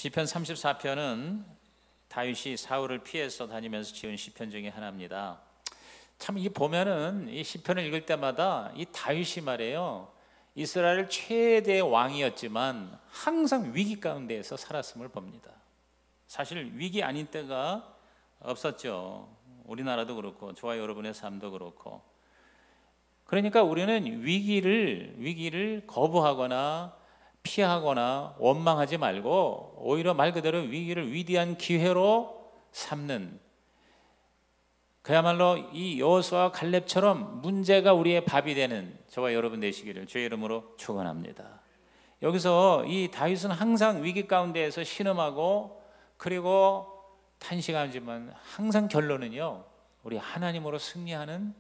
시편 34편은 다윗이 사울을 피해서 다니면서 지은 시편 중에 하나입니다. 참 이 보면은 이 시편을 읽을 때마다 이 다윗이 말이에요, 이스라엘 최대 왕이었지만 항상 위기 가운데에서 살았음을 봅니다. 사실 위기 아닌 때가 없었죠. 우리나라도 그렇고 저와 여러분의 삶도 그렇고. 그러니까 우리는 위기를 거부하거나 피하거나 원망하지 말고 오히려 말 그대로 위기를 위대한 기회로 삼는, 그야말로 이 여호수아와 갈렙처럼 문제가 우리의 밥이 되는 저와 여러분 되시기를 주의 이름으로 축원합니다. 여기서 이 다윗은 항상 위기 가운데에서 신음하고 그리고 탄식하지만 항상 결론은요, 우리 하나님으로 승리하는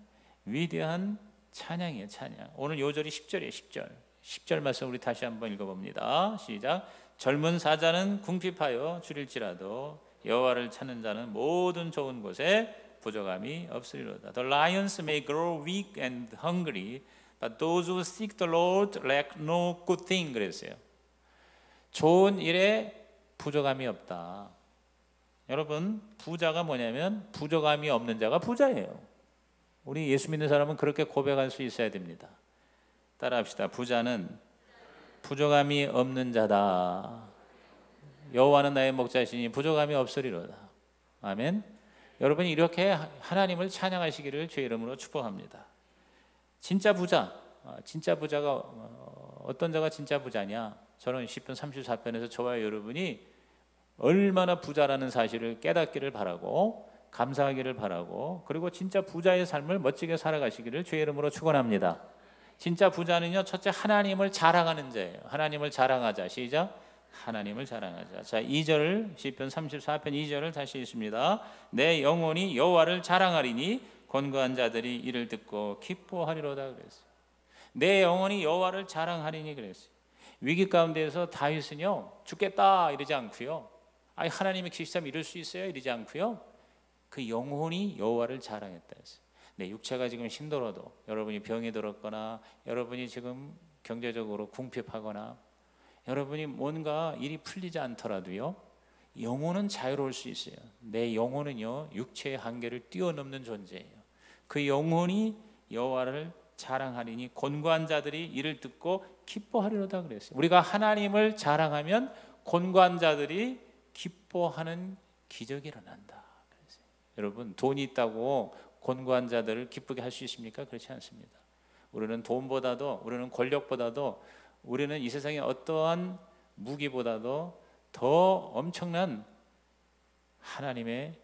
위대한 찬양이에요. 찬양. 오늘 요절이 10절이에요. 10절 말씀 우리 다시 한번 읽어봅니다. 시작. 젊은 사자는 궁핍하여 줄일지라도 여호와를 찾는 자는 모든 좋은 곳에 부족함이 없으리로다. The lions may grow weak and hungry, but those who seek the Lord lack no good thing. 그랬어요. 좋은 일에 부족함이 없다. 여러분, 부자가 뭐냐면 부족함이 없는 자가 부자예요. 우리 예수 믿는 사람은 그렇게 고백할 수 있어야 됩니다. 따라합시다. 부자는 부족함이 없는 자다. 여호와는 나의 목자시니 부족함이 없으리로다. 아멘. 여러분이 이렇게 하나님을 찬양하시기를 주의 이름으로 축복합니다. 진짜 부자가 어떤 자가 진짜 부자냐? 저는 시편 34편에서 저와 여러분이 얼마나 부자라는 사실을 깨닫기를 바라고 감사하기를 바라고, 그리고 진짜 부자의 삶을 멋지게 살아가시기를 주의 이름으로 축원합니다. 진짜 부자는요, 첫째 하나님을 자랑하는 자예요. 하나님을 자랑하자. 시작. 하나님을 자랑하자. 자, 2절 시편 34편 2절을 다시 읽습니다. 내 영혼이 여호와를 자랑하리니 권고한 자들이 이를 듣고 기뻐하리로다 그랬어요. 내 영혼이 여호와를 자랑하리니 그랬어요. 위기 가운데에서 다윗은요, 죽겠다 이러지 않고요, 아니 하나님이 계시다면 이럴 수 있어요 이러지 않고요, 그 영혼이 여호와를 자랑했다 했어요. 내 육체가 지금 힘들어도, 여러분이 병이 들었거나 여러분이 지금 경제적으로 궁핍하거나 여러분이 뭔가 일이 풀리지 않더라도요, 영혼은 자유로울 수 있어요. 내 영혼은요, 육체의 한계를 뛰어넘는 존재예요. 그 영혼이 여호와를 자랑하리니 권고한 자들이 이를 듣고 기뻐하리로다 그랬어요. 우리가 하나님을 자랑하면 권고한 자들이 기뻐하는 기적이 일어난다 그랬어요. 여러분, 돈이 있다고 권고한 자들을 기쁘게 할 수 있습니까? 그렇지 않습니다. 우리는 돈보다도, 우리는 권력보다도, 우리는 이 세상의 어떠한 무기보다도 더 엄청난 하나님의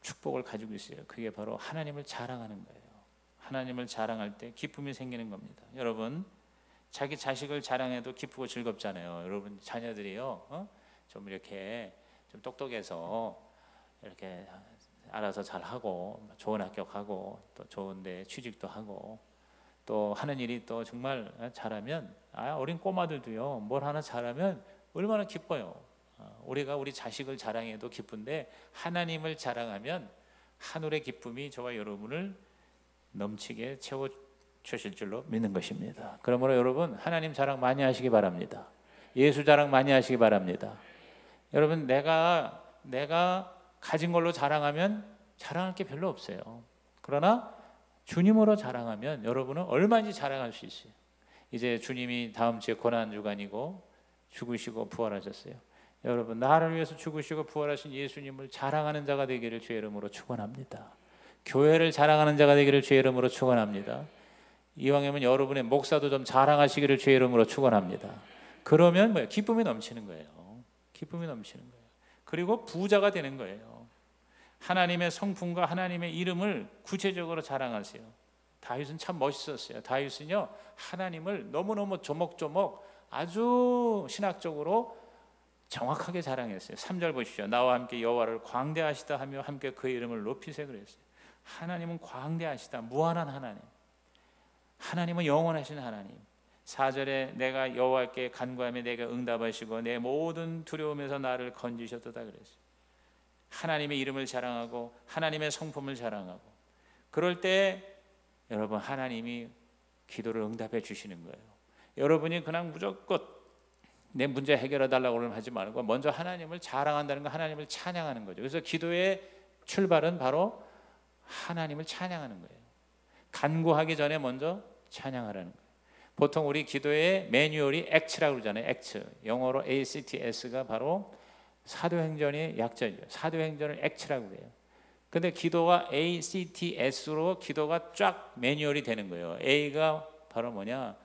축복을 가지고 있어요. 그게 바로 하나님을 자랑하는 거예요. 하나님을 자랑할 때 기쁨이 생기는 겁니다. 여러분, 자기 자식을 자랑해도 기쁘고 즐겁잖아요. 여러분 자녀들이요, 좀 이렇게 좀 똑똑해서 이렇게 알아서 잘하고 좋은 학교 가고 또 좋은데 취직도 하고 또 하는 일이 또 정말 잘하면, 어린 꼬마들도요, 뭘 하나 잘하면 얼마나 기뻐요. 우리가 우리 자식을 자랑해도 기쁜데 하나님을 자랑하면 하늘의 기쁨이 저와 여러분을 넘치게 채워주실 줄로 믿는 것입니다. 그러므로 여러분, 하나님 자랑 많이 하시기 바랍니다. 예수 자랑 많이 하시기 바랍니다. 여러분, 내가 가진 걸로 자랑하면 자랑할 게 별로 없어요. 그러나 주님으로 자랑하면 여러분은 얼마든지 자랑할 수 있어요. 이제 주님이 다음 주에 고난주간이고 죽으시고 부활하셨어요. 여러분, 나를 위해서 죽으시고 부활하신 예수님을 자랑하는 자가 되기를 주의 이름으로 축원합니다. 교회를 자랑하는 자가 되기를 주의 이름으로 축원합니다. 이왕이면 여러분의 목사도 좀 자랑하시기를 주의 이름으로 축원합니다. 그러면 뭐예요? 기쁨이 넘치는 거예요. 기쁨이 넘치는 거예요. 그리고 부자가 되는 거예요. 하나님의 성품과 하나님의 이름을 구체적으로 자랑하세요. 다윗은 참 멋있었어요. 다윗은요, 하나님을 너무너무 조목조목 아주 신학적으로 정확하게 자랑했어요. 3절 보십시오. 나와 함께 여호와를 광대하시다 하며 함께 그의 이름을 높이세 그랬어요. 하나님은 광대하시다, 무한한 하나님, 하나님은 영원하신 하나님. 4절에 내가 여호와께 간구하며 내가 응답하시고 내 모든 두려움에서 나를 건지셨도다 그랬어요. 하나님의 이름을 자랑하고 하나님의 성품을 자랑하고, 그럴 때 여러분, 하나님이 기도를 응답해 주시는 거예요. 여러분이 그냥 내 문제 해결해 달라고 그러면 하지 말고 먼저 하나님을 자랑한다는 거, 하나님을 찬양하는 거죠. 그래서 기도의 출발은 바로 하나님을 찬양하는 거예요. 간구하기 전에 먼저 찬양하라는 거예요. 보통 우리 기도의 매뉴얼이 act라고 그러잖아요. act. 영어로 ACTS가 바로 사도행전의 약자죠. 사도행전을 act라고 해요. 근데 기도가 ACTS로 기도가 쫙 매뉴얼이 되는 거예요. A가 바로 뭐냐?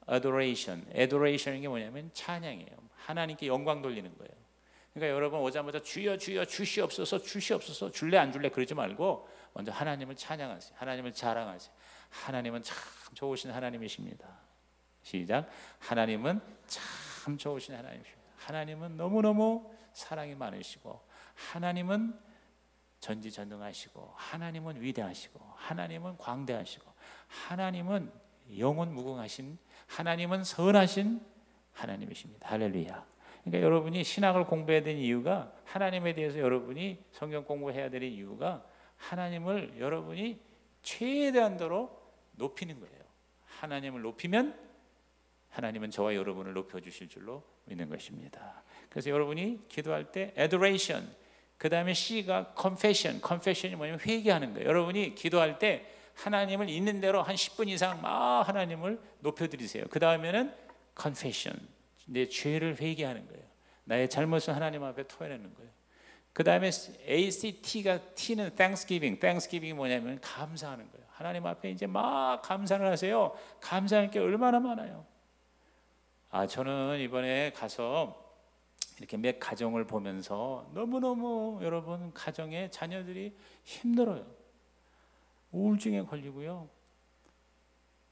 adoration. adoration이 게 뭐냐면 찬양이에요. 하나님께 영광 돌리는 거예요. 그러니까 여러분 오자마자 주여 주여 주시옵소서 주시옵소서 줄래 안 줄래 그러지 말고 먼저 하나님을 찬양하세요. 하나님을 자랑하세요. 하나님은 참 좋으신 하나님이십니다. 시작. 하나님은 참 좋으신 하나님이십니다. 하나님은 너무너무 사랑이 많으시고 하나님은 전지전능하시고 하나님은 위대하시고 하나님은 광대하시고 하나님은 영원 무궁하신 하나님은 선하신 하나님이십니다. 할렐루야. 그러니까 여러분이 신학을 공부해야 되는 이유가 하나님에 대해서 여러분이 성경 공부해야 되는 이유가 하나님을 여러분이 최대한도로 높이는 거예요. 하나님을 높이면 하나님은 저와 여러분을 높여주실 줄로 믿는 것입니다. 그래서 여러분이 기도할 때 adoration, 그 다음에 C가 confession. confession이 뭐냐면 회개하는 거예요. 여러분이 기도할 때 하나님을 있는 대로 한 10분 이상 막 하나님을 높여드리세요. 그 다음에는 confession, 내 죄를 회개하는 거예요. 나의 잘못을 하나님 앞에 토해내는 거예요. 그 다음에 ACT가 T는 thanksgiving. thanksgiving이 뭐냐면 감사하는 거예요. 하나님 앞에 이제 막 감사를 하세요. 감사할 게 얼마나 많아요. 저는 이번에 가서 이렇게 몇 가정을 보면서 너무너무 여러분 가정에 자녀들이 힘들어요. 우울증에 걸리고요.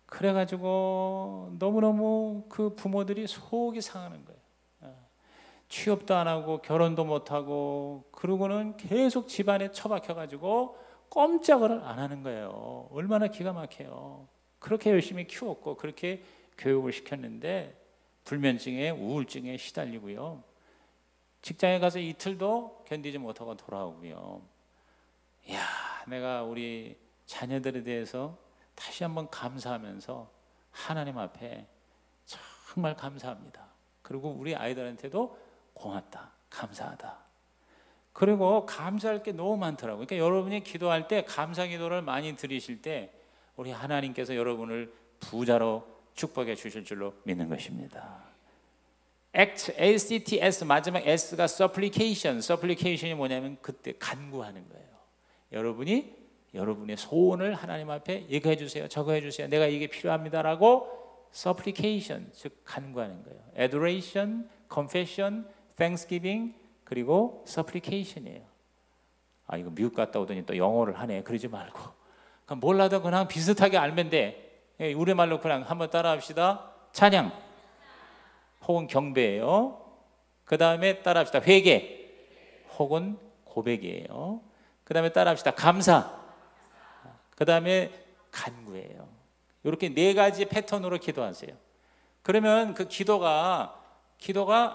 그래가지고 너무너무 그 부모들이 속이 상하는 거예요. 취업도 안 하고 결혼도 못 하고 그러고는 계속 집안에 처박혀가지고 꼼짝을 안 하는 거예요. 얼마나 기가 막혀요. 그렇게 열심히 키웠고 그렇게 교육을 시켰는데 불면증에 우울증에 시달리고요. 직장에 가서 이틀도 견디지 못하고 돌아오고요. 이야, 내가 우리 자녀들에 대해서 다시 한번 감사하면서 하나님 앞에 정말 감사합니다. 그리고 우리 아이들한테도 고맙다, 감사하다. 그리고 감사할 게 너무 많더라고요. 그러니까 여러분이 기도할 때 감사 기도를 많이 드리실 때 우리 하나님께서 여러분을 부자로 축복해 주실 줄로 믿는 것입니다. act, ACTS 마지막 S가 supplication. supplication이 뭐냐면 그때 간구하는 거예요. 여러분이 여러분의 소원을 하나님 앞에 이거 해주세요, 저거 해주세요, 내가 이게 필요합니다라고 supplication, 즉 간구하는 거예요. adoration, confession, thanksgiving, 그리고 supplication이에요. 이거 미국 갔다 오더니 또 영어를 하네. 그러지 말고 그냥 몰라도 그냥 비슷하게 알면 돼. 우리말로 그냥 한번 따라합시다. 찬양 혹은 경배예요. 그 다음에 따라합시다. 회개 혹은 고백이에요. 그 다음에 따라합시다. 감사. 그 다음에 간구예요. 이렇게 네 가지 패턴으로 기도하세요. 그러면 그 기도가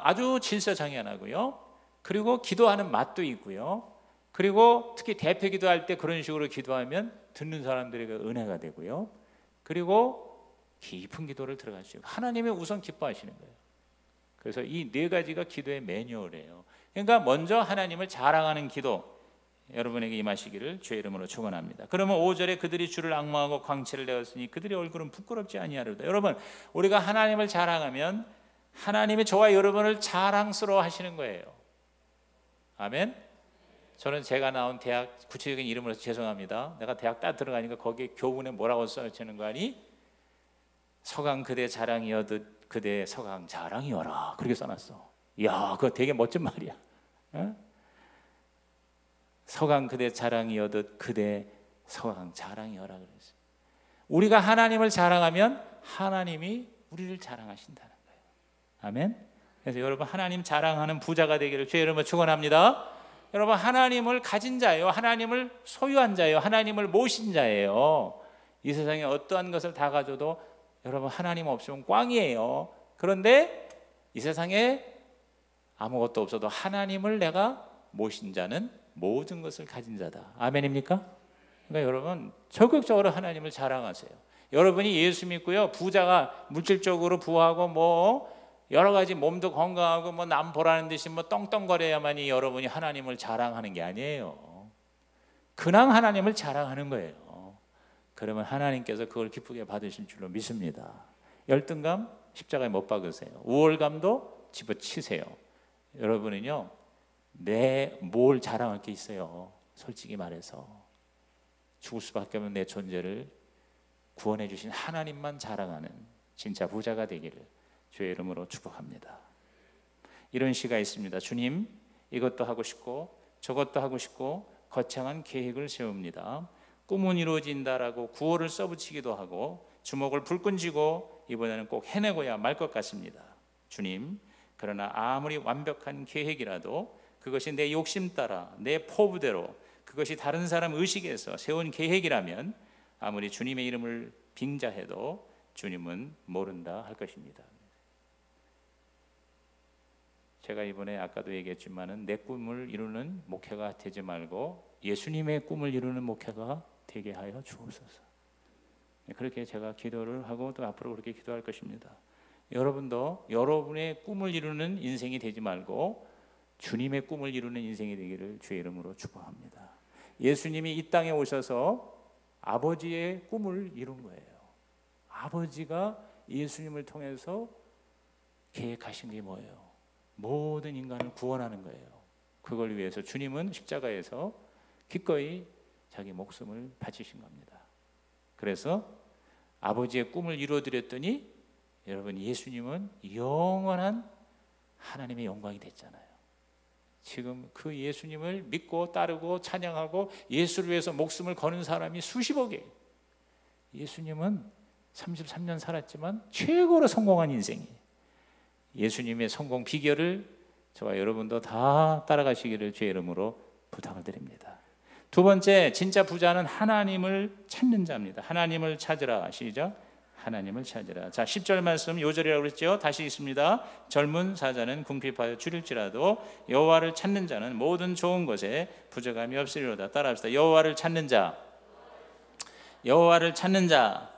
아주 질서정연하고요. 그리고 기도하는 맛도 있고요. 그리고 특히 대표 기도할 때 그런 식으로 기도하면 듣는 사람들에게 은혜가 되고요. 그리고 깊은 기도를 들어갈 수 있고 하나님이 우선 기뻐하시는 거예요. 그래서 이 네 가지가 기도의 매뉴얼이에요. 그러니까 먼저 하나님을 자랑하는 기도 여러분에게 임하시기를 주의 이름으로 축원합니다. 그러면 5절에 그들이 주를 앙망하고 광채를 내었으니 그들의 얼굴은 부끄럽지 아니하리로다. 여러분, 우리가 하나님을 자랑하면 하나님이 저와 여러분을 자랑스러워 하시는 거예요. 아멘. 저는 제가 나온 대학 구체적인 이름으로 죄송합니다. 내가 대학 딱 들어가니까 거기에 교문에 뭐라고 써있는 거 아니? 서강 그대 자랑이여듯 그대 서강 자랑이여라. 그렇게 써놨어. 이야, 그거 되게 멋진 말이야. 어? 서강 그대 자랑이여듯 그대 서강 자랑이여라 그랬어요. 우리가 하나님을 자랑하면 하나님이 우리를 자랑하신다는 거예요. 아멘. 그래서 여러분 하나님 자랑하는 부자가 되기를 주의 이름으로 축원합니다. 여러분 하나님을 가진 자예요. 하나님을 소유한 자예요. 하나님을 모신 자예요. 이 세상에 어떠한 것을 다 가져도 여러분 하나님 없으면 꽝이에요. 그런데 이 세상에 아무것도 없어도 하나님을 내가 모신 자는 모든 것을 가진 자다. 아멘입니까? 그러니까 여러분 적극적으로 하나님을 자랑하세요. 여러분이 예수 믿고요, 부자가 물질적으로 부하고 뭐 여러 가지 몸도 건강하고 뭐 남 보라는 듯이 뭐 떵떵거려야만이 여러분이 하나님을 자랑하는 게 아니에요. 그냥 하나님을 자랑하는 거예요. 그러면 하나님께서 그걸 기쁘게 받으실 줄로 믿습니다. 열등감 십자가에 못 박으세요. 우월감도 집어치세요. 여러분은요, 내 뭘 자랑할 게 있어요. 솔직히 말해서 죽을 수밖에 없는 내 존재를 구원해 주신 하나님만 자랑하는 진짜 부자가 되기를 주의 이름으로 축복합니다. 이런 시가 있습니다. 주님, 이것도 하고 싶고 저것도 하고 싶고 거창한 계획을 세웁니다. 꿈은 이루어진다라고 구호를 써붙이기도 하고 주먹을 불끈 쥐고 이번에는 꼭 해내고야 말 것 같습니다. 주님, 그러나 아무리 완벽한 계획이라도 그것이 내 욕심 따라 내 포부대로 그것이 다른 사람 의식에서 세운 계획이라면 아무리 주님의 이름을 빙자해도 주님은 모른다 할 것입니다. 제가 이번에 아까도 얘기했지만은 내 꿈을 이루는 목회가 되지 말고 예수님의 꿈을 이루는 목회가 되게 하여 주옵소서. 그렇게 제가 기도를 하고 또 앞으로 그렇게 기도할 것입니다. 여러분도 여러분의 꿈을 이루는 인생이 되지 말고 주님의 꿈을 이루는 인생이 되기를 주의 이름으로 축복합니다. 예수님이 이 땅에 오셔서 아버지의 꿈을 이룬 거예요. 아버지가 예수님을 통해서 계획하신 게 뭐예요? 모든 인간을 구원하는 거예요. 그걸 위해서 주님은 십자가에서 기꺼이 자기 목숨을 바치신 겁니다. 그래서 아버지의 꿈을 이루어드렸더니 여러분, 예수님은 영원한 하나님의 영광이 됐잖아요. 지금 그 예수님을 믿고 따르고 찬양하고 예수를 위해서 목숨을 거는 사람이 수십억이에요. 예수님은 33년 살았지만 최고로 성공한 인생이에요. 예수님의 성공 비결을 저와 여러분도 다 따라가시기를 주의 이름으로 부탁을 드립니다. 두 번째, 진짜 부자는 하나님을 찾는 자입니다. 하나님을 찾으라. 시작. 하나님을 찾으라. 자, 10절 말씀 요절이라고 그랬죠. 다시 읽습니다. 젊은 사자는 궁핍하여 줄일지라도 여호와를 찾는 자는 모든 좋은 것에 부족함이 없으리로다. 따라합시다. 여호와를 찾는 자. 여호와를 찾는 자.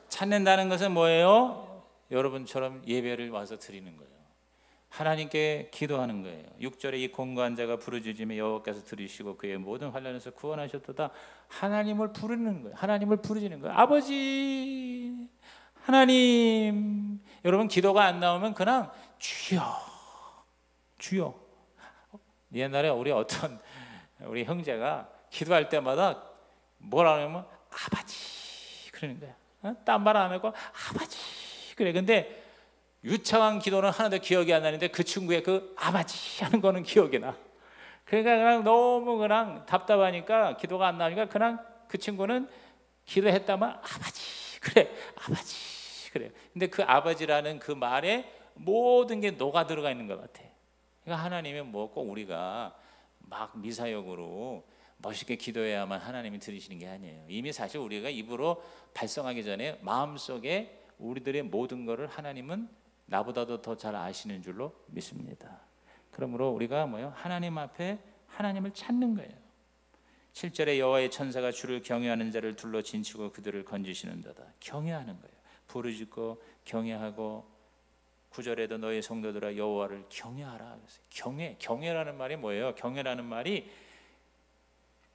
찾는다는 것은 뭐예요? 여러분처럼 예배를 와서 드리는 거예요. 하나님께 기도하는 거예요. 6절에 이 공고한 자가 부르짖으며 여호와께서 들으시고 그의 모든 환난에서 구원하셨도다. 하나님을 부르는 거예요. 하나님을 부르짖는 거예요. 아버지 하나님. 여러분, 기도가 안 나오면 그냥 주여 주여. 옛날에 우리 형제가 기도할 때마다 뭐라 하냐면 아버지 그러는 거야. 딴 말 안 하고 아버지 그래. 근데 유창한 기도는 하나도 기억이 안 나는데 그 친구의 그 아버지 하는 거는 기억이 나. 그러니까 그냥 너무 그냥 답답하니까 기도가 안 나오니까 그냥 그 친구는 기도했다면 아버지 그래 아버지 그래. 근데 그 아버지라는 그 말에 모든 게 녹아 들어가 있는 것 같아. 그러니까 하나님은 뭐 꼭 우리가 막 미사역으로 멋있게 기도해야만 하나님이 들으시는 게 아니에요. 이미 사실 우리가 입으로 발성하기 전에 마음속에 우리들의 모든 것을 하나님은 나보다도 더 잘 아시는 줄로 믿습니다. 그러므로 우리가 하나님 앞에 하나님을 찾는 거예요. 7절에 여호와의 천사가 주를 경외하는 자를 둘러 진치고 그들을 건지시는도다. 경외하는 거예요. 부르짖고 경외하고 9절에도 너희 성도들아 여호와를 경외하라. 경외라는 말이 뭐예요? 경외라는 말이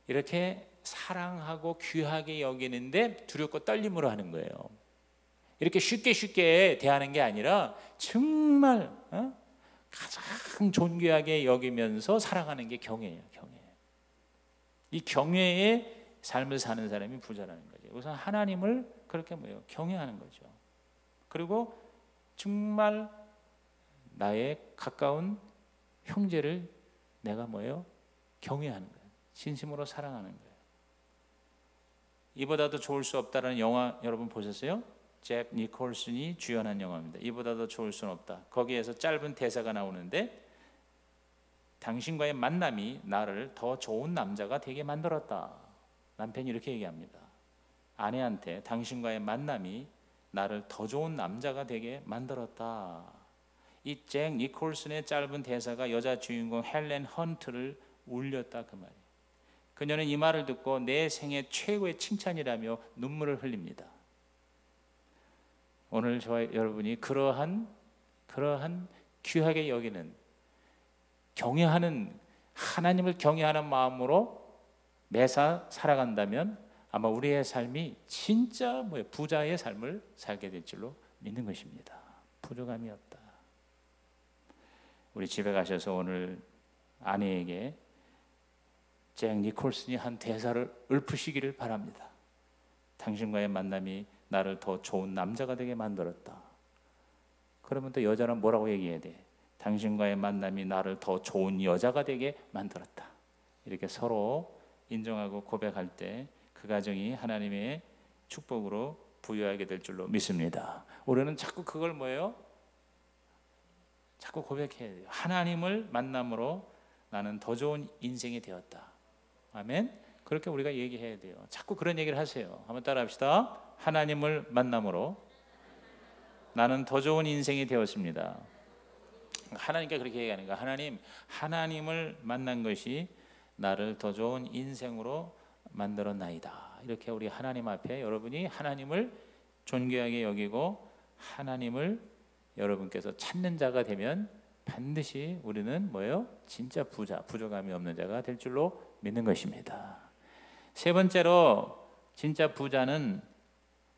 이렇게 사랑하고 귀하게 여기는데 두렵고 떨림으로 하는 거예요. 이렇게 쉽게 대하는 게 아니라 정말 가장 존귀하게 여기면서 사랑하는 게 경외예요. 이 경외의 삶을 사는 사람이 부자라는 거죠. 우선 하나님을 그렇게 경외하는 거죠. 그리고 정말 나의 가까운 형제를 내가 경외하는 거예요. 진심으로 사랑하는 거예요. 이보다도 좋을 수 없다라는 영화 여러분 보셨어요? 잭 니콜슨이 주연한 영화입니다. 이보다도 좋을 수는 없다. 거기에서 짧은 대사가 나오는데 당신과의 만남이 나를 더 좋은 남자가 되게 만들었다. 남편이 이렇게 얘기합니다. 아내한테 당신과의 만남이 나를 더 좋은 남자가 되게 만들었다. 이 잭 니콜슨의 짧은 대사가 여자 주인공 헬렌 헌트를 울렸다 그 말이에요. 그녀는 이 말을 듣고 내 생애 최고의 칭찬이라며 눈물을 흘립니다. 오늘 저와 여러분이 그러한 그러한 귀하게 여기는, 경외하는, 하나님을 경외하는 마음으로 매사 살아간다면 아마 우리의 삶이 진짜 부자의 삶을 살게 될 줄로 믿는 것입니다. 부족함이 없다. 우리 집에 가셔서 오늘 아내에게 잭 니콜슨이 한 대사를 읊으시기를 바랍니다. 당신과의 만남이 나를 더 좋은 남자가 되게 만들었다. 그러면 또 여자는 뭐라고 얘기해야 돼? 당신과의 만남이 나를 더 좋은 여자가 되게 만들었다. 이렇게 서로 인정하고 고백할 때 그 가정이 하나님의 축복으로 부유하게 될 줄로 믿습니다. 우리는 자꾸 그걸 뭐예요? 자꾸 고백해야 돼요. 하나님을 만남으로 나는 더 좋은 인생이 되었다. 아멘. 그렇게 우리가 얘기해야 돼요. 자꾸 그런 얘기를 하세요. 한번 따라합시다. 하나님을 만남으로 나는 더 좋은 인생이 되었습니다. 하나님께 그렇게 얘기하는 거야. 하나님을 만난 것이 나를 더 좋은 인생으로 만들었나이다. 이렇게 우리 하나님 앞에 여러분이 하나님을 존귀하게 여기고 하나님을 여러분께서 찾는 자가 되면 반드시 우리는 뭐예요? 진짜 부족함이 없는 자가 될 줄로 믿는 것입니다. 세 번째로 진짜 부자는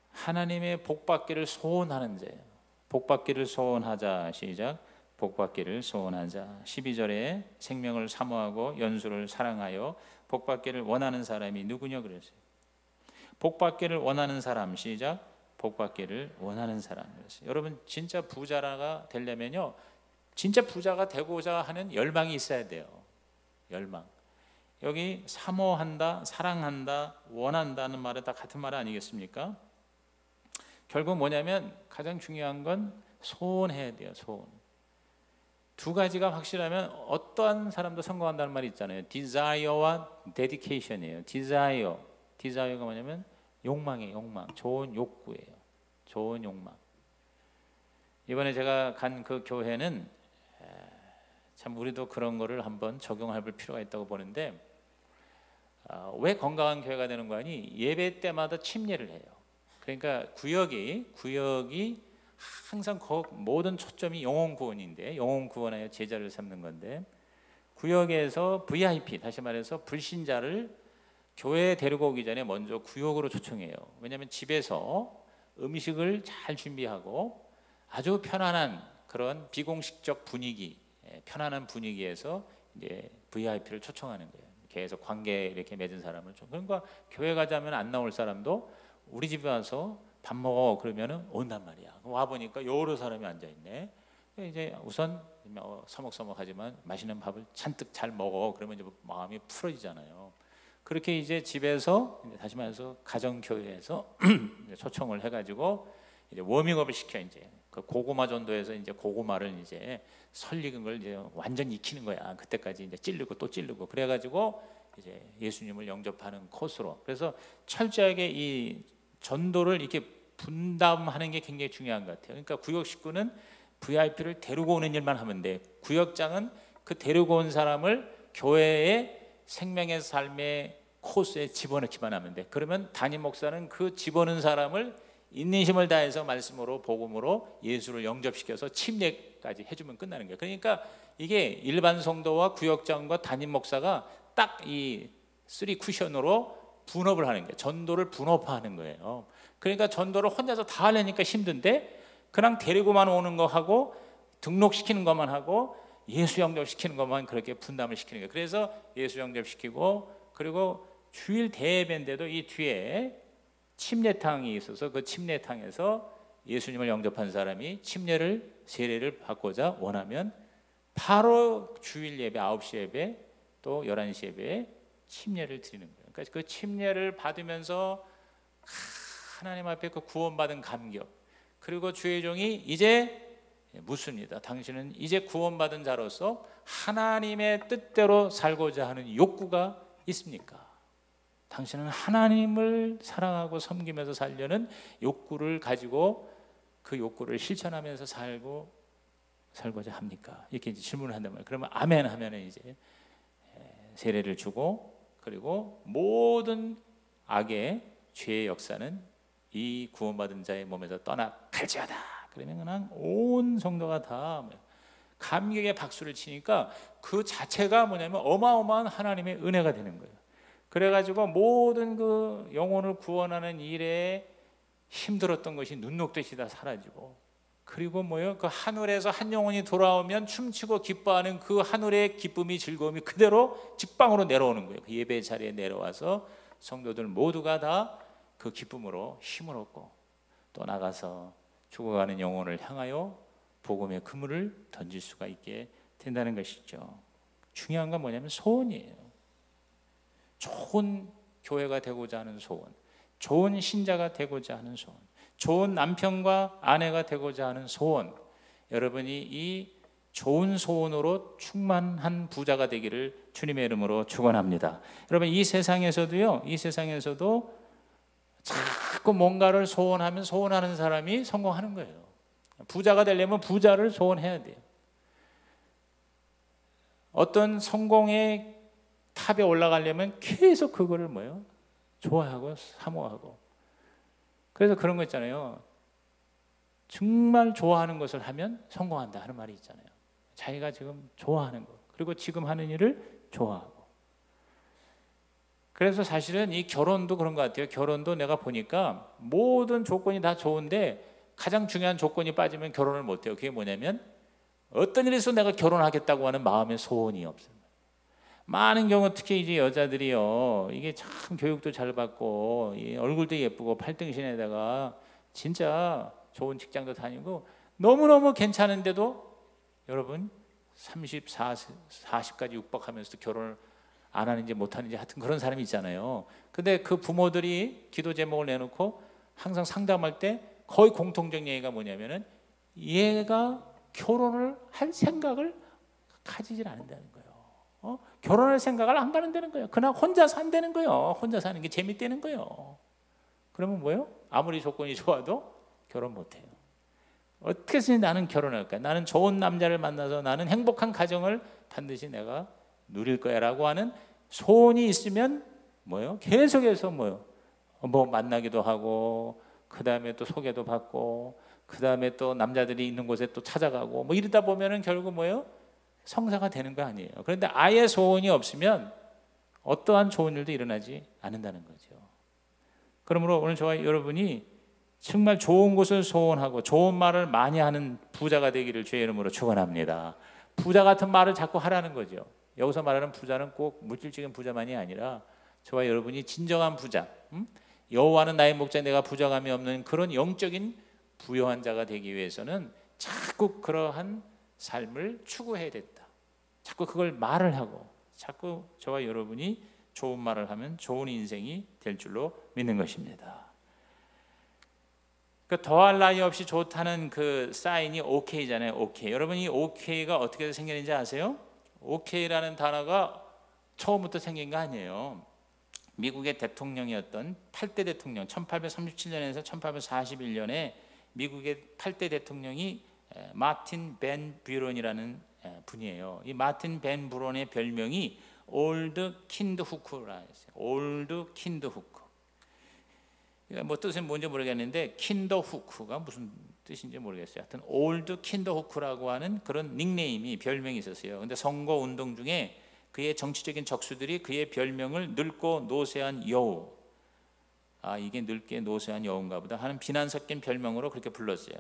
하나님의 복받기를 소원하는 자예요. 복받기를 소원하자. 시작. 복받기를 소원하자. 12절에 생명을 사모하고 연수를 사랑하여 복받기를 원하는 사람이 누구냐 그랬어요. 복받기를 원하는 사람. 시작. 복받기를 원하는 사람. 여러분 진짜 부자가 되려면요, 진짜 부자가 되고자 하는 열망이 있어야 돼요. 열망. 여기 사모한다, 사랑한다, 원한다는 말은 다 같은 말 아니겠습니까? 결국 뭐냐면 가장 중요한 건 소원해야 돼요. 소원. 두 가지가 확실하면 어떠한 사람도 성공한다는 말이 있잖아요. desire와 dedication이에요. desire가 뭐냐면 욕망이에요. 욕망. 좋은 욕구예요. 좋은 욕망. 이번에 제가 간 그 교회는 참 우리도 그런 거를 한번 적용할 필요가 있다고 보는데, 왜 건강한 교회가 되는 거 아니? 예배 때마다 침례를 해요. 그러니까 구역이 항상 모든 초점이 영혼 구원인데, 영혼 구원하여 제자를 삼는 건데, 구역에서 VIP, 다시 말해서 불신자를 교회에 데리고 오기 전에 먼저 구역으로 초청해요. 왜냐하면 집에서 음식을 잘 준비하고 아주 편안한 그런 비공식적 분위기, 편안한 분위기에서 이제 VIP를 초청하는 거예요. 계속 관계 이렇게 맺은 사람을 좀. 그러니까 교회 가자면 안 나올 사람도 우리 집에 와서 밥 먹어 그러면은 온단 말이야. 와 보니까 여러 사람이 앉아 있네. 이제 우선 서먹서먹하지만 맛있는 밥을 잔뜩 잘 먹어. 그러면 이제 마음이 풀어지잖아요. 그렇게 이제 집에서 다시 말해서 가정 교회에서 초청을 해가지고 이제 워밍업을 시켜. 이제 그 고구마 전도에서 이제 고구마를 이제 설익은 걸 이제 완전 익히는 거야. 그때까지 이제 찌르고 또 찌르고 그래가지고 이제 예수님을 영접하는 코스로. 그래서 철저하게 이 전도를 이렇게 분담하는 게 굉장히 중요한 것 같아요. 그러니까 구역 식구는 VIP를 데리고 오는 일만 하면 돼. 구역장은 그 데리고 온 사람을 교회의 생명의 삶의 코스에 집어넣기만 하면 돼. 그러면 담임 목사는 그 집어넣은 사람을 있는 힘을 다해서 말씀으로 복음으로 예수를 영접시켜서 침례까지 해주면 끝나는 거예요. 그러니까 이게 일반 성도와 구역장과 담임 목사가 딱 이 3쿠션으로 분업을 하는 거예요. 전도를 분업화하는 거예요. 그러니까 전도를 혼자서 다 하려니까 힘든데 그냥 데리고만 오는 거 하고 등록시키는 것만 하고 예수 영접시키는 것만 그렇게 분담을 시키는 거예요. 그래서 예수 영접시키고, 그리고 주일 대예배인데도 이 뒤에 침례탕이 있어서 그 침례탕에서 예수님을 영접한 사람이 침례를 세례를 받고자 원하면 바로 주일 예배 9시 예배 또 11시 예배에 침례를 드리는 거예요. 그러니까 그 침례를 받으면서 하나님 앞에 그 구원받은 감격, 그리고 주의 종이 이제 묻습니다. 당신은 이제 구원받은 자로서 하나님의 뜻대로 살고자 하는 욕구가 있습니까? 당신은 하나님을 사랑하고 섬기면서 살려는 욕구를 가지고 그 욕구를 실천하면서 살고자 합니까? 이렇게 이제 질문을 한단 말이에요. 그러면 아멘 하면은 이제 세례를 주고, 그리고 모든 악의 죄의 역사는 이 구원받은 자의 몸에서 떠나갈지어다. 그러면 그냥 온 성도가 다 감격의 박수를 치니까 그 자체가 뭐냐면 어마어마한 하나님의 은혜가 되는 거예요. 그래가지고 모든 그 영혼을 구원하는 일에 힘들었던 것이 눈 녹듯이 다 사라지고, 그리고 뭐요? 그 하늘에서 한 영혼이 돌아오면 춤추고 기뻐하는 그 하늘의 기쁨이, 즐거움이 그대로 직방으로 내려오는 거예요. 그 예배 자리에 내려와서 성도들 모두가 다 그 기쁨으로 힘을 얻고 또 나가서 죽어가는 영혼을 향하여 복음의 그물을 던질 수가 있게 된다는 것이죠. 중요한 건 뭐냐면 소원이에요. 좋은 교회가 되고자 하는 소원, 좋은 신자가 되고자 하는 소원, 좋은 남편과 아내가 되고자 하는 소원, 여러분이 이 좋은 소원으로 충만한 부자가 되기를 주님의 이름으로 축원합니다. 여러분, 이 세상에서도요, 이 세상에서도 자꾸 뭔가를 소원하면 소원하는 사람이 성공하는 거예요. 부자가 되려면 부자를 소원해야 돼요. 어떤 성공의 탑에 올라가려면 계속 그거를 뭐예요? 좋아하고 사모하고. 그래서 그런 거 있잖아요. 정말 좋아하는 것을 하면 성공한다 하는 말이 있잖아요. 자기가 지금 좋아하는 거, 그리고 지금 하는 일을 좋아하고. 그래서 사실은 이 결혼도 그런 것 같아요. 결혼도 내가 보니까 모든 조건이 다 좋은데 가장 중요한 조건이 빠지면 결혼을 못해요. 그게 뭐냐면 어떤 일에서 내가 결혼하겠다고 하는 마음의 소원이 없어요. 많은 경우 특히 이제 여자들이요, 이게 참 교육도 잘 받고 얼굴도 예쁘고 팔등신에다가 진짜 좋은 직장도 다니고 너무너무 괜찮은데도 여러분 30, 40까지 육박하면서도 결혼을 안 하는지 못하는지 하여튼 그런 사람이 있잖아요. 근데 그 부모들이 기도 제목을 내놓고 항상 상담할 때 거의 공통적 얘기가 뭐냐면은 얘가 결혼을 할 생각을 가지질 않는다는 거예요. 결혼할 생각을 안 가는다는 거예요. 그냥 혼자 산다는 거예요. 혼자 사는 게 재밌다는 거예요. 그러면 뭐예요? 아무리 조건이 좋아도 결혼 못해요. 어떻게 해서 나는 결혼할까? 나는 좋은 남자를 만나서 나는 행복한 가정을 반드시 내가 누릴 거야 라고 하는 소원이 있으면 뭐예요? 계속해서 뭐예요? 뭐 만나기도 하고, 그 다음에 또 소개도 받고, 그 다음에 또 남자들이 있는 곳에 또 찾아가고, 뭐 이러다 보면은 결국 뭐예요? 성사가 되는 거 아니에요. 그런데 아예 소원이 없으면 어떠한 좋은 일도 일어나지 않는다는 거죠. 그러므로 오늘 저와 여러분이 정말 좋은 곳을 소원하고 좋은 말을 많이 하는 부자가 되기를 주의 이름으로 축원합니다. 부자 같은 말을 자꾸 하라는 거죠. 여기서 말하는 부자는 꼭 물질적인 부자만이 아니라 저와 여러분이 진정한 부자, 여호와는 나의 목자, 내가 부족함이 없는 그런 영적인 부유한 자가 되기 위해서는 자꾸 그러한 삶을 추구해야 된다. 자꾸 그걸 말을 하고 자꾸 저와 여러분이 좋은 말을 하면 좋은 인생이 될 줄로 믿는 것입니다. 그 더할 나위 없이 좋다는 그 사인이 OK잖아요. OK. 여러분, 이 OK가 어떻게 생겼는지 아세요? OK라는 단어가 처음부터 생긴 거 아니에요. 미국의 대통령이었던 8대 대통령, 1837년에서 1841년에 미국의 8대 대통령이 마틴 벤 뷰런이라는 분이에요. 이 마틴 벤 뷰런의 별명이 올드 킨드 후크라 했어요. 올드 킨드 후크. 뭐 뜻은 뭔지 모르겠는데 킨더 후크가 무슨 뜻인지 모르겠어요. 하여튼 올드 킨더 후크라고 하는 그런 닉네임이, 별명이 있었어요. 근데 선거 운동 중에 그의 정치적인 적수들이 그의 별명을 늙고 노쇠한 여우, 이게 늙게 노쇠한 여우인가 보다 하는 비난 섞인 별명으로 그렇게 불렀어요.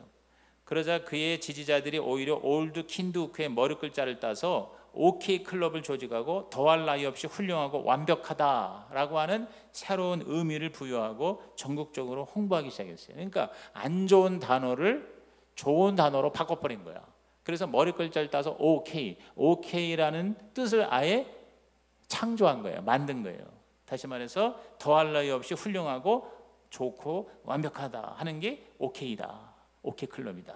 그러자 그의 지지자들이 오히려 올드 킨드 후크의 머리글자를 따서 OK 클럽을 조직하고 더할 나위 없이 훌륭하고 완벽하다라고 하는 새로운 의미를 부여하고 전국적으로 홍보하기 시작했어요. 그러니까 안 좋은 단어를 좋은 단어로 바꿔버린 거야. 그래서 머리글자를 따서 OK, OK라는 뜻을 아예 창조한 거예요. 만든 거예요. 다시 말해서 더할 나위 없이 훌륭하고 좋고 완벽하다 하는 게 OK다. OK 클럽이다.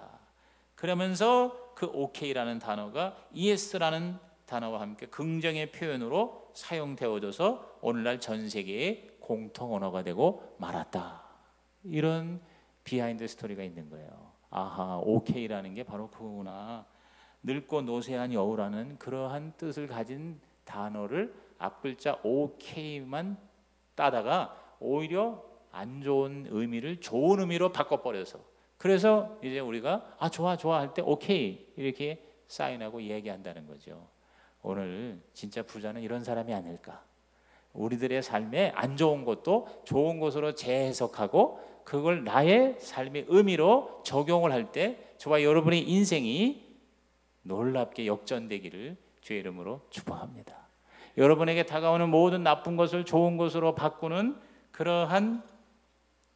그러면서 그 OK라는 단어가 ES라는 단어와 함께 긍정의 표현으로 사용되어져서 오늘날 전 세계의 공통 언어가 되고 말았다. 이런 비하인드 스토리가 있는 거예요. 아하, OK라는 게 바로 그거구나. 늙고 노쇠한 여우라는 그러한 뜻을 가진 단어를 앞글자 OK만 따다가 오히려 안 좋은 의미를 좋은 의미로 바꿔버려서 그래서 이제 우리가 좋아 할 때 오케이 이렇게 사인하고 이야기한다는 거죠. 오늘 진짜 부자는 이런 사람이 아닐까. 우리들의 삶에 안 좋은 것도 좋은 것으로 재해석하고 그걸 나의 삶의 의미로 적용을 할 때 저와 여러분의 인생이 놀랍게 역전되기를 주의 이름으로 축복합니다. 여러분에게 다가오는 모든 나쁜 것을 좋은 것으로 바꾸는 그러한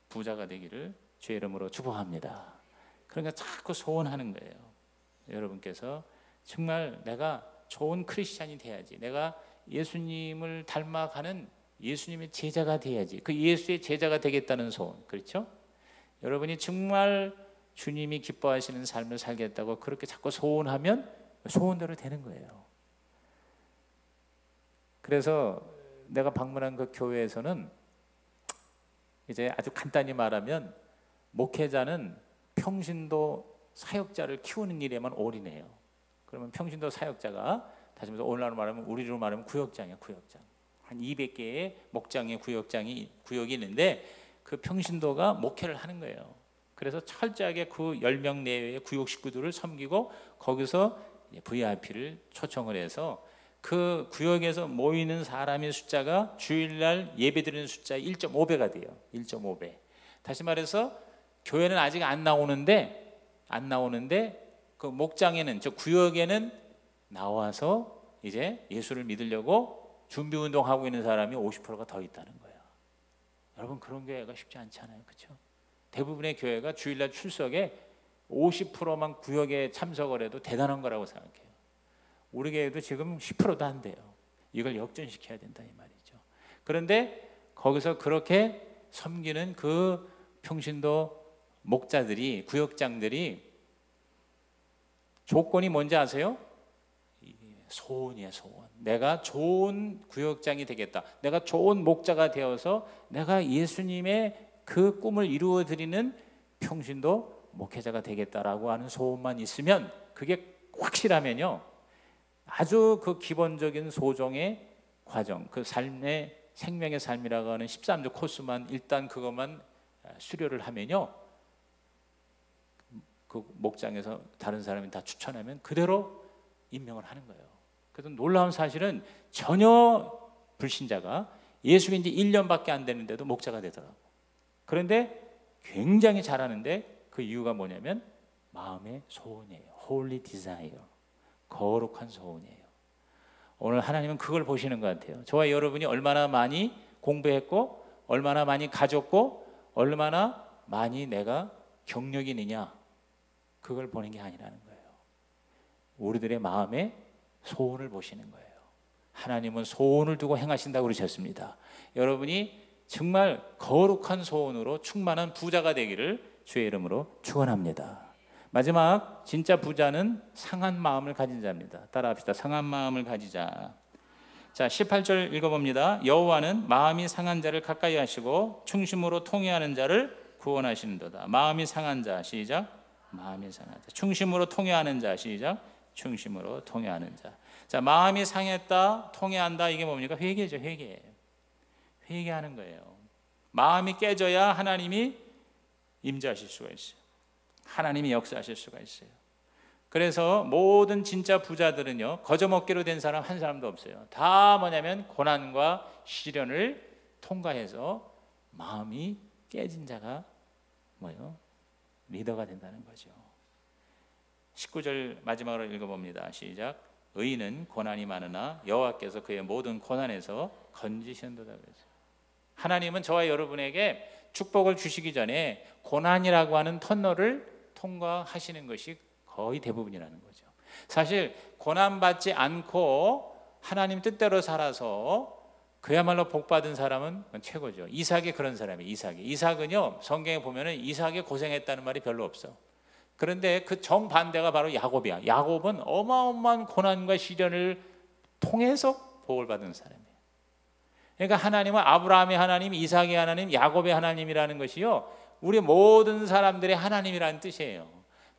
부자가 되기를 주의 이름으로 축복합니다. 그러니까 자꾸 소원하는 거예요. 여러분께서 정말 내가 좋은 크리스찬이 돼야지, 내가 예수님을 닮아가는 예수님의 제자가 돼야지, 그 예수의 제자가 되겠다는 소원, 그렇죠? 여러분이 정말 주님이 기뻐하시는 삶을 살겠다고 그렇게 자꾸 소원하면 소원대로 되는 거예요. 그래서 내가 방문한 그 교회에서는 이제 아주 간단히 말하면 목회자는 평신도 사역자를 키우는 일에만 올인해요. 그러면 평신도 사역자가 다시 말해서 오늘날로 말하면 우리로 말하면 구역장이야, 구역장. 한 200개의 목장의 구역이 있는데 그 평신도가 목회를 하는 거예요. 그래서 철저하게 그 10명 내외의 구역 식구들을 섬기고 거기서 VIP를 초청을 해서 그 구역에서 모이는 사람의 숫자가 주일날 예배드리는 숫자의 1.5배가 돼요. 1.5배. 다시 말해서 교회는 아직 안 나오는데 그 목장에는, 저 구역에는 나와서 이제 예수를 믿으려고 준비 운동하고 있는 사람이 50%가 더 있다는 거예요. 여러분, 그런 교회가 쉽지 않잖아요, 그렇죠? 대부분의 교회가 주일날 출석에 50%만 구역에 참석을 해도 대단한 거라고 생각해요. 우리 교회도 지금 10%도 안 돼요. 이걸 역전시켜야 된다 이 말이죠. 그런데 거기서 그렇게 섬기는 그 평신도 목자들이, 구역장들이 조건이 뭔지 아세요? 소원이에요, 소원. 내가 좋은 구역장이 되겠다. 내가 좋은 목자가 되어서 내가 예수님의 그 꿈을 이루어 드리는 평신도 목회자가 되겠다라고 하는 소원만 있으면, 그게 확실하면요, 아주 그 기본적인 소정의 과정, 그 삶의 생명의 삶이라고 하는 13주 코스만 일단 그것만 수료를 하면요, 그 목장에서 다른 사람이 다 추천하면 그대로 임명을 하는 거예요. 그래서 놀라운 사실은 전혀 불신자가 예수 믿은 지 1년밖에 안 되는데도 목자가 되더라고. 그런데 굉장히 잘하는데 그 이유가 뭐냐면 마음의 소원이에요. Holy desire. 거룩한 소원이에요. 오늘 하나님은 그걸 보시는 것 같아요. 저와 여러분이 얼마나 많이 공부했고 얼마나 많이 가졌고 얼마나 많이 내가 경력이 있느냐, 그걸 보는 게 아니라는 거예요. 우리들의 마음의 소원을 보시는 거예요. 하나님은 소원을 두고 행하신다고 그러셨습니다. 여러분이 정말 거룩한 소원으로 충만한 부자가 되기를 주의 이름으로 축원합니다. 마지막, 진짜 부자는 상한 마음을 가진 자입니다. 따라합시다. 상한 마음을 가지자. 자, 18절 읽어봅니다. 여호와는 마음이 상한 자를 가까이 하시고 충심으로 통회하는 자를 구원하시는도다. 마음이 상한 자, 시작. 마음이 상한 자. 충심으로 통회하는 자, 시작. 충심으로 통회하는 자. 자, 마음이 상했다, 통회한다, 이게 뭡니까? 회개죠, 회개. 회개하는 거예요. 마음이 깨져야 하나님이 임재하실 수가 있어요. 하나님이 역사하실 수가 있어요. 그래서 모든 진짜 부자들은요, 거저먹기로 된 사람 한 사람도 없어요. 다 뭐냐면 고난과 시련을 통과해서 마음이 깨진 자가 뭐예요? 리더가 된다는 거죠. 19절 마지막으로 읽어봅니다. 시작. 의인은 고난이 많으나 여호와께서 그의 모든 고난에서 건지신도다 그랬어요. 하나님은 저와 여러분에게 축복을 주시기 전에 고난이라고 하는 터널을 통과하시는 것이 거의 대부분이라는 거죠. 사실 고난받지 않고 하나님 뜻대로 살아서 그야말로 복받은 사람은 최고죠. 이삭이 그런 사람이에요. 이삭은요, 성경에 보면은 이삭이 고생했다는 말이 별로 없어. 그런데 그 정반대가 바로 야곱이야. 야곱은 어마어마한 고난과 시련을 통해서 복을 받은 사람이에요. 그러니까 하나님은 아브라함의 하나님, 이삭의 하나님, 야곱의 하나님이라는 것이요, 우리 모든 사람들의 하나님이라는 뜻이에요.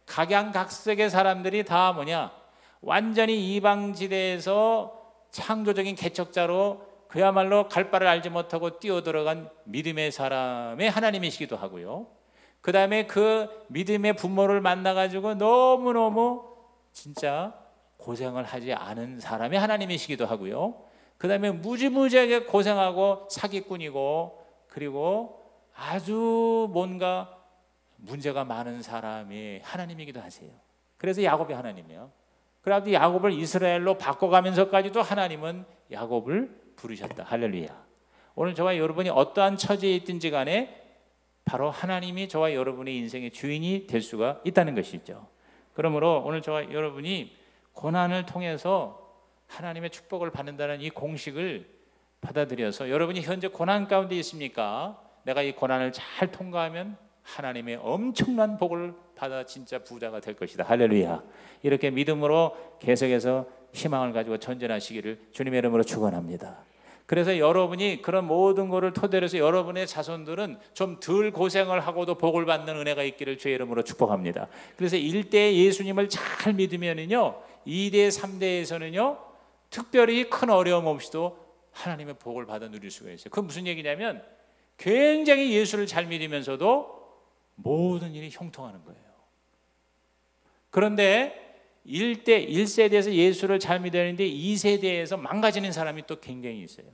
각양각색의 사람들이 다 뭐냐, 완전히 이방지대에서 창조적인 개척자로 그야말로 갈 바를 알지 못하고 뛰어들어간 믿음의 사람의 하나님이시기도 하고요, 그 다음에 그 믿음의 부모를 만나가지고 너무너무 진짜 고생을 하지 않은 사람이 하나님이시기도 하고요. 그 다음에 무지무지하게 고생하고 사기꾼이고 그리고 아주 뭔가 문제가 많은 사람이 하나님이기도 하세요. 그래서 야곱이 하나님이에요. 그래서 야곱을 이스라엘로 바꿔가면서까지도 하나님은 야곱을 부르셨다. 할렐루야. 오늘 저와 여러분이 어떠한 처지에 있든지 간에 바로 하나님이 저와 여러분의 인생의 주인이 될 수가 있다는 것이죠. 그러므로 오늘 저와 여러분이 고난을 통해서 하나님의 축복을 받는다는 이 공식을 받아들여서 여러분이 현재 고난 가운데 있습니까? 내가 이 고난을 잘 통과하면 하나님의 엄청난 복을 받아 진짜 부자가 될 것이다. 할렐루야. 이렇게 믿음으로 계속해서 희망을 가지고 전진하시기를 주님의 이름으로 축원합니다. 그래서 여러분이 그런 모든 것을 토대로 해서 여러분의 자손들은 좀 덜 고생을 하고도 복을 받는 은혜가 있기를 주의 이름으로 축복합니다. 그래서 1대 예수님을 잘 믿으면은요 2대 3대에서는요 특별히 큰 어려움 없이도 하나님의 복을 받아 누릴 수가 있어요. 그건 무슨 얘기냐면 굉장히 예수를 잘 믿으면서도 모든 일이 형통하는 거예요. 그런데 1세대에서 예수를 잘 믿었는데 2세대에서 망가지는 사람이 또 굉장히 있어요.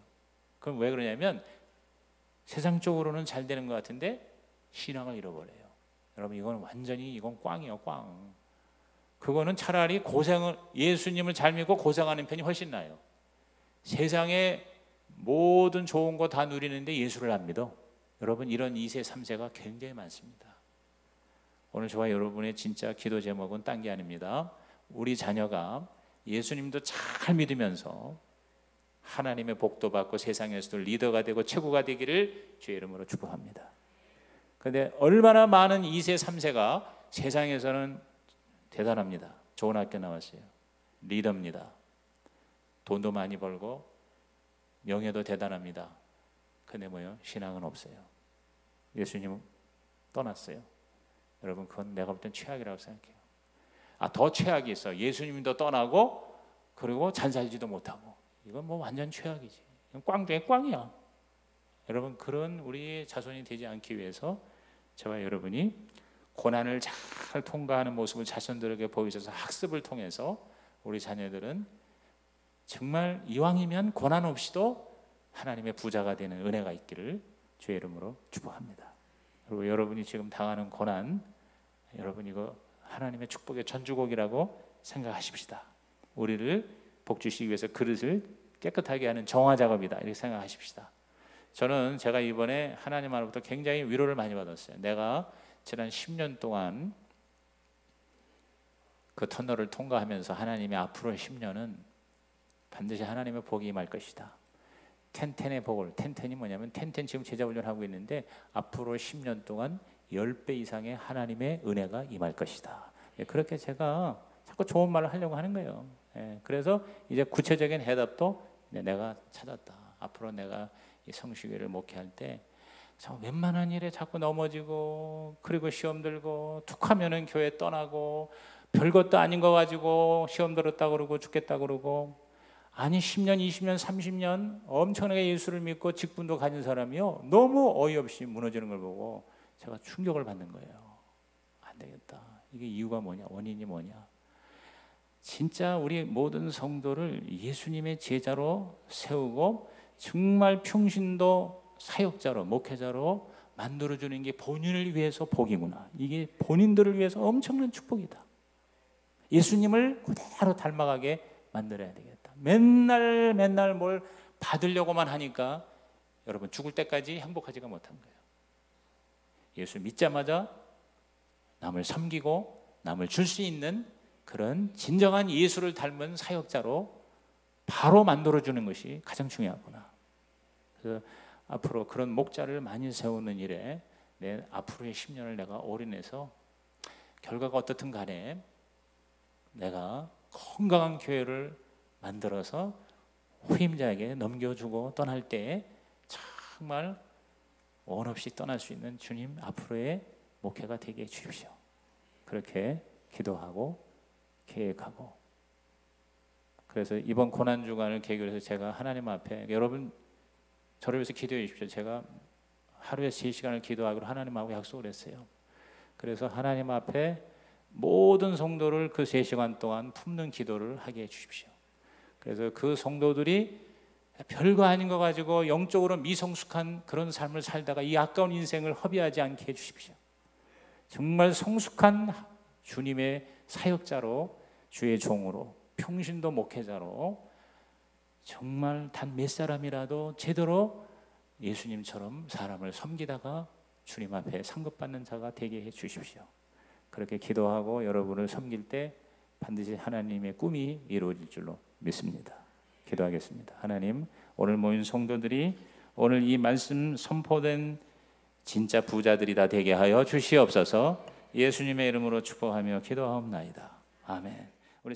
그럼 왜 그러냐면 세상적으로는 잘 되는 것 같은데 신앙을 잃어버려요. 여러분 이건 완전히 이건 꽝이에요. 꽝. 그거는 차라리 고생을 예수님을 잘 믿고 고생하는 편이 훨씬 나아요. 세상에 모든 좋은 거 다 누리는데 예수를 안 믿어. 여러분 이런 2세 3세가 굉장히 많습니다. 오늘 저와 여러분의 진짜 기도 제목은 딴 게 아닙니다. 우리 자녀가 예수님도 잘 믿으면서 하나님의 복도 받고 세상에서도 리더가 되고 최고가 되기를 주의 이름으로 축복합니다. 그런데 얼마나 많은 2세 3세가 세상에서는 대단합니다. 좋은 학교 나왔어요. 리더입니다. 돈도 많이 벌고 명예도 대단합니다. 근데 뭐요? 신앙은 없어요. 예수님은 떠났어요. 여러분 그건 내가 볼 땐 최악이라고 생각해요. 더 최악이 있어. 예수님도 떠나고 그리고 잘 살지도 못하고 이건 뭐 완전 최악이지. 이건 꽝 중에 꽝이야. 여러분 그런 우리 자손이 되지 않기 위해서 저와 여러분이 고난을 잘 통과하는 모습을 자손들에게 보여줘서 학습을 통해서 우리 자녀들은 정말 이왕이면 고난 없이도 하나님의 부자가 되는 은혜가 있기를 주의 이름으로 축복합니다. 그리고 여러분이 지금 당하는 고난 여러분 이거 하나님의 축복의 전주곡이라고 생각하십시다. 우리를 복 주시기 위해서 그릇을 깨끗하게 하는 정화 작업이다 이렇게 생각하십시다. 저는 제가 이번에 하나님 아로부터 굉장히 위로를 많이 받았어요. 내가 지난 10년 동안 그 터널을 통과하면서 하나님의 앞으로의 10년은 반드시 하나님의 복이 임할 것이다. 텐텐의 복을, 텐텐이 뭐냐면 텐텐 지금 제자훈련하고 있는데 앞으로 10년 동안 10배 이상의 하나님의 은혜가 임할 것이다. 그렇게 제가 자꾸 좋은 말을 하려고 하는 거예요. 그래서 이제 구체적인 해답도 내가 찾았다. 앞으로 내가 이 성식회를 목회할 때 웬만한 일에 자꾸 넘어지고 그리고 시험 들고 툭하면은 교회 떠나고 별것도 아닌 거 가지고 시험 들었다 그러고 죽겠다 그러고 아니 10년, 20년, 30년 엄청나게 예수를 믿고 직분도 가진 사람이요 너무 어이없이 무너지는 걸 보고 제가 충격을 받는 거예요. 안 되겠다. 이게 이유가 뭐냐? 원인이 뭐냐? 진짜 우리 모든 성도를 예수님의 제자로 세우고 정말 평신도 사역자로 목회자로 만들어주는 게 본인을 위해서 복이구나. 이게 본인들을 위해서 엄청난 축복이다. 예수님을 그대로 닮아가게 만들어야 되겠다. 맨날 뭘 받으려고만 하니까 여러분 죽을 때까지 행복하지가 못한 거예요. 예수 믿자마자 남을 섬기고 남을 줄 수 있는 그런 진정한 예수를 닮은 사역자로 바로 만들어주는 것이 가장 중요하구나. 그래서 앞으로 그런 목자를 많이 세우는 일에 내 앞으로의 10년을 내가 올인해서 결과가 어떻든 간에 내가 건강한 교회를 만들어서 후임자에게 넘겨주고 떠날 때 정말 원 없이 떠날 수 있는 주님 앞으로의 목회가 되게 해 주십시오. 그렇게 기도하고 계획하고 그래서 이번 고난주간을 계기로 해서 제가 하나님 앞에 여러분 저를 위해서 기도해 주십시오. 제가 하루에 3시간을 기도하기로 하나님하고 약속을 했어요. 그래서 하나님 앞에 모든 성도를 그 3시간 동안 품는 기도를 하게 해주십시오. 그래서 그 성도들이 별거 아닌 거 가지고 영적으로 미성숙한 그런 삶을 살다가 이 아까운 인생을 허비하지 않게 해주십시오. 정말 성숙한 주님의 사역자로, 주의 종으로, 평신도 목회자로 정말 단 몇 사람이라도 제대로 예수님처럼 사람을 섬기다가 주님 앞에 상급받는 자가 되게 해 주십시오. 그렇게 기도하고 여러분을 섬길 때 반드시 하나님의 꿈이 이루어질 줄로 믿습니다. 기도하겠습니다. 하나님, 오늘 모인 성도들이 오늘 이 말씀 선포된 진짜 부자들이 다 되게 하여 주시옵소서. 예수님의 이름으로 축복하며 기도하옵나이다. 아멘. 우리